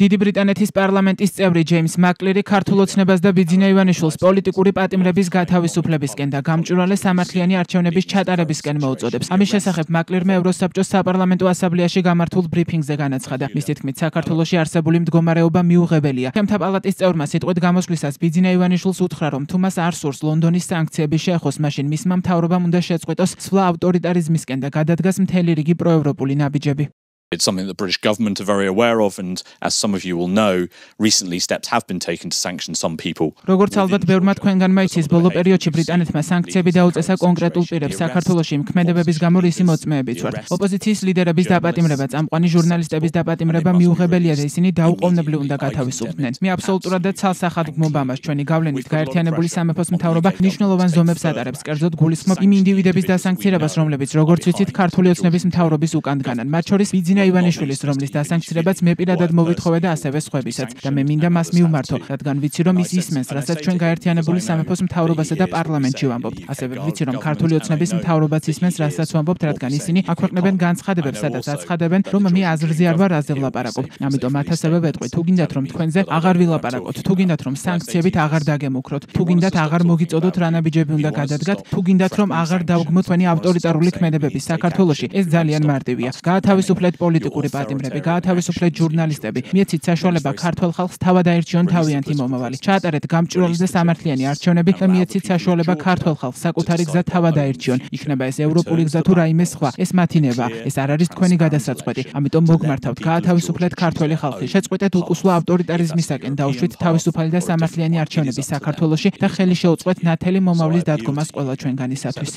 დიდი ბრიტანეთის პარლამენტის წევრი ჯეიმს მაკლერი ქართულ ოცნებას და ბიძინა ივანიშვილს პოლიტიკური პატიმრების გათავისუფლებისკენ და გამჭვირვალე სამართლიანი არჩევნების ჩატარებისკენ მოუწოდებს. ამის შესახებ მაკლერმა ევროსაბჭოს საპარლამენტო ასამბლეაში გამართულ ბრიფინგზე განაცხადა. მის თქმით, საქართველოში არსებული მდგომარეობა მიუღებელია. ჩემთა პალატის წევრმა სიტყვით გამოსვლისას ბიძინა ივანიშვილს უთხრა, რომ თუ მას არ სურს ლონდონის სანქციები შეეხოს, მაშინ მისმა მთავრობამ უნდა შეწყვიტოს სვლა ავტორიტარიზმისკენ და გადადგას მთელი რიგი პროევროპული ნაბიჯები. It's something that the British government are very aware of, and as some of you will know, recently steps have been taken to sanction some people. როგორც ალბათ ბევრმა თქვენგანმა იცის, ბოლო პერიოდში ბრიტანეთმა სანქციები დაუწესა კონკრეტულ პირებს საქართველოში მოქმედებების გამო რისი მოწმეებიც ვართ. ოპოზიციის ლიდერების დაპატიმრება, წამყვანი ჟურნალისტების დაპატიმრება მიუღებელია და ისინი დაუყოვნებლივ უნდა გათავისუფლდნენ. მე აბსოლუტურად და ცალსახად გმობ ამას, ჩვენი გავლენით გაერთიანებული სამეფოს მთავრობა მნიშვნელოვან ზომებს ატარებს, კერძოდ გულისხმობ იმ ინდივიდების დასანქცირებას, რომლებიც როგორც ვიცით, ქართული ოცნების მთავრობის უკან დგანან, მათ შორის ბიძინა ივანიშვილის, რომლის დასანქცირებაც მე პირადად მოვითხოვე და ასევე სხვებისაც და მე მინდა მას მივმართო, რადგან ვიცი, რომ ის ისმენს, რასაც ჩვენ გაერთიანებული სამეფოს მთავრობასა და პარლამენტში ვამბობთ. ასევე ვიცი, რომ ქართული ოცნების მთავრობაც ისმენს, რასაც ვამბობთ, რადგან ისინი აქვეყნებენ განცხადებებს, სადაც აცხადებენ, რომ მე აზრზე არ ვარ, რაზე ვლაპარაკობ. ამიტომ მათ ასევე ვეტყვი, თუ გინდათ, რომ თქვენზე აღარ ვილაპარაკოთ, თუ გინდათ, რომ სანქციებით აღარ დაგემუქროთ, თუ გინდათ, აღარ მოგიწოდოთ რა ნაბიჯები უნდა გადადგათ, თუ გინდათ, რომ აღარ დავგმოთ თქვენი ავტორიტარული ქმედებები საქართველოში, ეს ძალიან მარტივია. გაათავისუფლეთ პოლიტიკური პატიმრები, გაათავისუფლეთ ჟურნალისტები, მიეცით საშუალება ქართველ ხალხს თავად აირჩიონ თავიანთი მომავალი. ჩაატარეთ გამჭვირვალე და სამართლიანი არჩევნები და მიეცით საშუალება ქართველ ხალხს საკუთარი გზა თავად აირჩიონ. იქნება ეს ევროპული გზა თუ რაიმე სხვა, ეს მათი ნება, ეს არ არის თქვენი გადასაწყვეტი. ამიტომ მოგმართავთ, გაათავისუფლეთ ქართველი ხალხი, შეწყვეტეთ უკუსვა ავტორიტარიზმისაკენ, დაუშვით თავისუფალი და სამართლიანი არჩევნები საქართველოში და ხელი შეუწყოთ ნათელი მომავლის დადგომას ყველა ჩვენგანისათვის.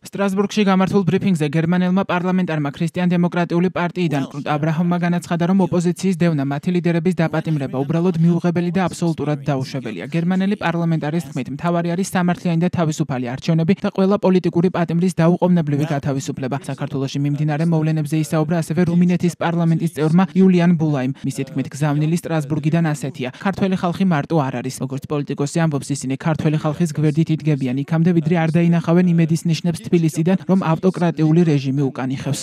სტრასბურგში გამართულ ბრიფინგზე გერმანელმა პარლამენტარმა ქრისტიან-დემოკრატიული პარტიიდან კნუტ აბრაჰამმა განაცხადა, რომ ოპოზიციის დევნა მათი ლიდერების დაპატიმრება უბრალოდ მიუღებელი და აბსოლუტურად დაუშვებელია. გერმანელი პარლამენტარის თქმით, მთავარი არის სამართლიანი და თავისუფალი არჩევნები და ყველა პოლიტიკური პატიმრის დაუყოვნებლივი გათავისუფლება. საქართველოში მიმდინარე მოვლენებზე ისაუბრა ასევე რუმინეთის პარლამენტის წევრმა იულიან ბულაიმ. მისი თქმით, გზავნილი სტრასბურგიდან ასეთია: ქართველი ხალხი მარტო არ არის. როგორც პოლიტიკოსი ამბობს, ისინი ქართველი ხალხის გვერდით იდგებიან იქამდე, ვიდრე არ დაინახავენ იმედის ნიშნებს თბილისიდან, რომ ავტოკრატიული რეჟიმი უკან იხევს.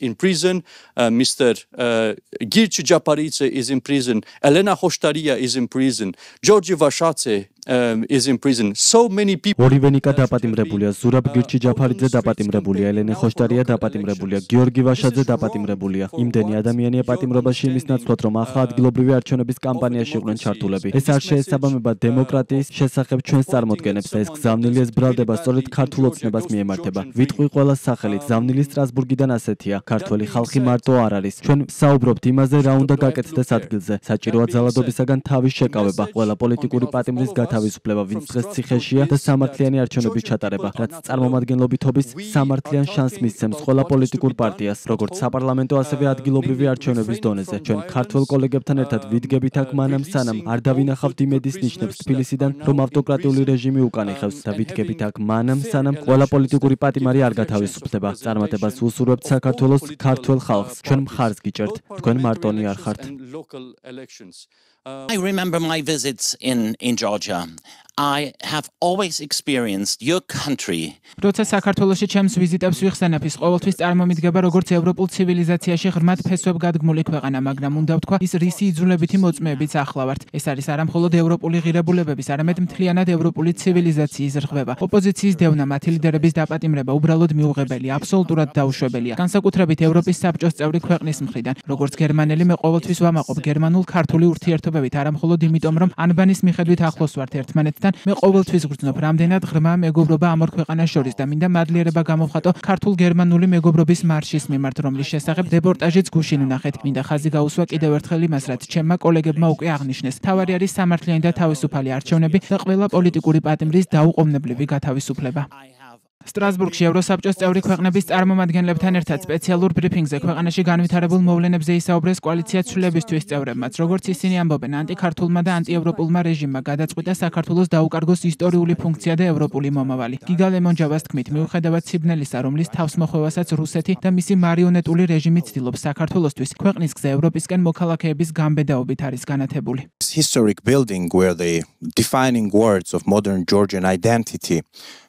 In prison, Mr. Girchi Japaridze is in prison, Elena Khoshtaria is in prison, Georgi Vashatse is in prison. So many people. ორივენიკა დაპატიმრებულია, ზურაბ გირჩი ჯაფარიძე დაპატიმრებულია, ელენე ხოშტარია დაპატიმრებულია, გიორგი ვაშაძე დაპატიმრებულია. იმდენი ადამიანია პატიმრობაში იმის ნაცვლად, რომ ახლა ადგილობრივი არჩევნების კამპანიაში იყვნენ ჩართულები. ეს არ შეესაბამება დემოკრატიის შესახებ ჩვენს წარმოდგენებს და ეს გზავნილი ეს ბრალდება სწორედ ქართულ ოცნებას მიემართება. ვიტყვი ყველა სახელით, გზავნილი სტრასბურგიდან ასეთია: ქართველი ხალხი მარტო არ არის. ჩვენ საუბრობთ იმაზე, რა უნდა გაკეთდეს ადგილზე. საჭიროა ძალადობისაგან თავის შეკავება, ყველა პოლიტიკური პატიმრის თავისუფლება, ვინც დღეს ციხეშია და სამართლიანი არჩევნების ჩატარება, რაც წარმომადგენლობითობის სამართლიან შანსს მისცემს ყველა პოლიტიკურ პარტიას, როგორც საპარლამენტო, ასევე ადგილობრივი არჩევნების დონეზე. ჩვენ ქართველ კოლეგებთან ერთად ვიდგებით აქ მანამ სანამ არ დავინახავთ იმედის ნიშნებს თბილისიდან, რომ ავტოკრატიული რეჟიმი უკან იხევს და ვიდგებით აქ მანამ სანამ ყველა პოლიტიკური პატიმარი არ გათავისუფლდება. წარმატებას უსურვებთ საქართველოს ქართველ ხალხს. ჩვენ მხარს გიჭერთ, თქვენ მარტონი არ ხართ. I remember my visits in Georgia. I have always experienced your country. როცა საქართველოში ჩემს ვიზიტებს ვიხსენებ, ის ყოველთვის წარმომიდგება როგორც ევროპულ ცივილიზაციაში ღრმად ფესვებგადგმული ქვეყანა, მაგრამ უნდა ვთქვა, ის რისი იძულებითი მოწმეებიც ახლა ვართ. ეს არის არა მხოლოდ ევროპული ღირებულებების, არამედ მთლიანად ევროპული ცივილიზაციის რღვევა. ოპოზიციის დევნა, მათი ლიდერების დაპატიმრება უბრალოდ მიუღებელია, აბსოლუტურად დაუშვებელია. განსაკუთრებით ევროპის საბჭოს წევრი ქვეყნის მხრიდან. როგორც გერმანელი, მე ყოველთვის ვამაყობ გერმანულ-ქართული ურთიერთობებით, არა მხოლოდ იმიტომ, რომ ანბანის მიხედვით ახლოს ვართ ერთმანეთთან. მე ყოველთვის ვგრძნობ, რამდენად ღრმა მეგობრობა ამ ორ ქვეყანას შორის და მინდა მადლიერება გამოვხატო ქართულ-გერმანული მეგობრობის მარშის მიმართ, რომლის შესახებ რეპორტაჟიც გუშინ ვნახეთ. მინდა ხაზი გაუსვა კიდევ ერთხელ იმას, რაც ჩემმა კოლეგებმა უკვე აღნიშნეს. თავარი არის სამართლიანი და თავისუფალი არჩევნები და ყველა პოლიტიკური პატიმრის დაუყოვნებლივი გათავისუფლება. სტრასბურგში ევროსაბჭოს წევრი ქვეყნების წარმომადგენლებთან ერთად სპეციალურ ბრიფინგზე ქვეყანაში განვითარებულ მოვლენებზე ისაუბრეს კოალიცია ცვლილებისთვის წევრებმაც. როგორც ისინი ამბობენ, ანტიქართულმა და ანტიევროპულმა რეჟიმმა გადაწყვიტა საქართველოს დაუკარგოს ისტორიული ფუნქცია და ევროპული მომავალი. გიგა ლემონჯავას თქმით, მიუხედავად სიბნელისა, რომლის თავსმოხვევასაც რუსეთი და მისი მარიონეტული რეჟიმი ცდილობს საქართველოსთვის, ქვეყნის გზა ევროპისკენ მოქალაქეების გამბედაობით არის განათებული. Historic building where the defining words of modern Georgian identity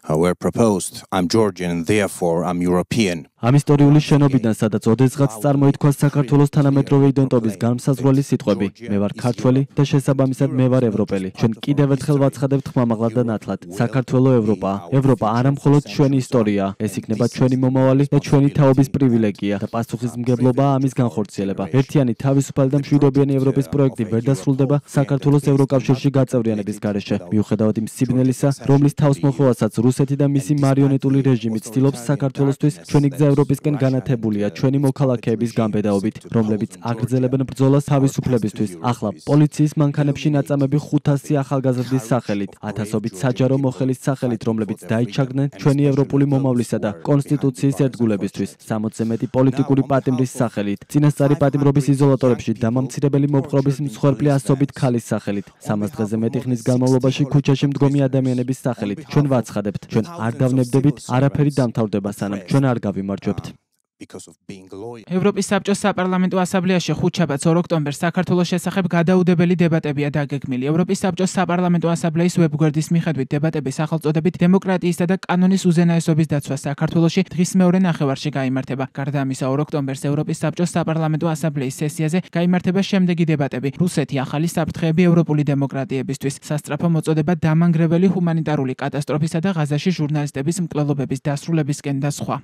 were proposed. I'm Georgian, therefore I'm European. ამ ისტორიული შენობიდან, სადაც ოდესღაც წარმოითქვა საქართველოს თანამედროვე იდენტობის განმსაზღვრელი სიტყვები: მე ვარ ქართველი და შესაბამისად მე ვარ ევროპელი. ჩვენ კიდევ ერთხელ ვაცხადებთ ხმამაღლად და ნათლად: საქართველო ევროპაა. ევროპა არა მხოლოდ ჩვენი ისტორიაა, ეს იქნება ჩვენი მომავალი და ჩვენი თაობის პრივილეგია და პასუხისმგებლობაა ამის განხორციელება. ერთიანი, თავისუფალი და მშვიდობიანი ევროპის პროექტი ვერ დასრულდება საქართველოს ევროკავშირში გაწევრიანების გარეშე. მიუხედავად იმ სიბნელისა, რომლის თავს მოხვევასაც რუსეთი და მისი მარიონეტული რეჟიმი ცდილობს საქართველოსთვის, ჩვენი გზა ევროპისკენ განათებულია ჩვენი მოქალაქეების განბედაობით, რომლებიც აგრძელებენ ბრძოლას თავისუფლებისთვის. ახლა პოლიციის მანქანებში ნაწამები 500 ახალგაზრდის სახელით, ათასობით საჯარო მოხელის სახელით, რომლებიც დაიჩაგდნენ ჩვენი ევროპული მომავლისა და კონსტიტუციის ერთგულებისთვის, 60-ზე მეტი პოლიტიკური პატიმრის სახელით, წინასწარი პატიმრობის იზოლატორებში დამამცირებელი მოპყრობის მსხვერპლი ასობით ქალის სახელით, 300 დღეზე მეტი ხნის განმავლობაში ქუჩაში მდგომი ადამიანების სახელით. ჩვენ ვაცხადებთ, ჩვენ არ დავნებდებით, არაფერი დამთავრდება სანამ ჩვენ არ გავიმარჯვებთ. ევროპის საბჭოს საპარლამენტო ასამბლეაში ხუთშაბათს 2 ოქტომბერს საქართველოს შესახებ გადაუდებელი დებატებია დაგეგმილი. ევროპის საბჭოს საპარლამენტო ასამბლეის ვებგვერდის მიხედვით დებატები სახელწოდებით დემოკრატიისა და კანონის უზენაესობის დაცვა საქართველოში დღის მეორე ნახევარში გაიმართება. გარდა ამისა, 2 ოქტომბერს ევროპის საბჭოს საპარლამენტო ასამბლეის სესიაზე გაიმართება შემდეგი დებატები: რუსეთი ახალი საფრთხეები ევროპული დემოკრატიებისთვის, სასწრაფო მოწოდება დამანგრეველი ჰუმანიტარული კატასტროფისა და ღაზაში ჟურნალისტების მკვლელობების დასრულებისკენ და სხვა.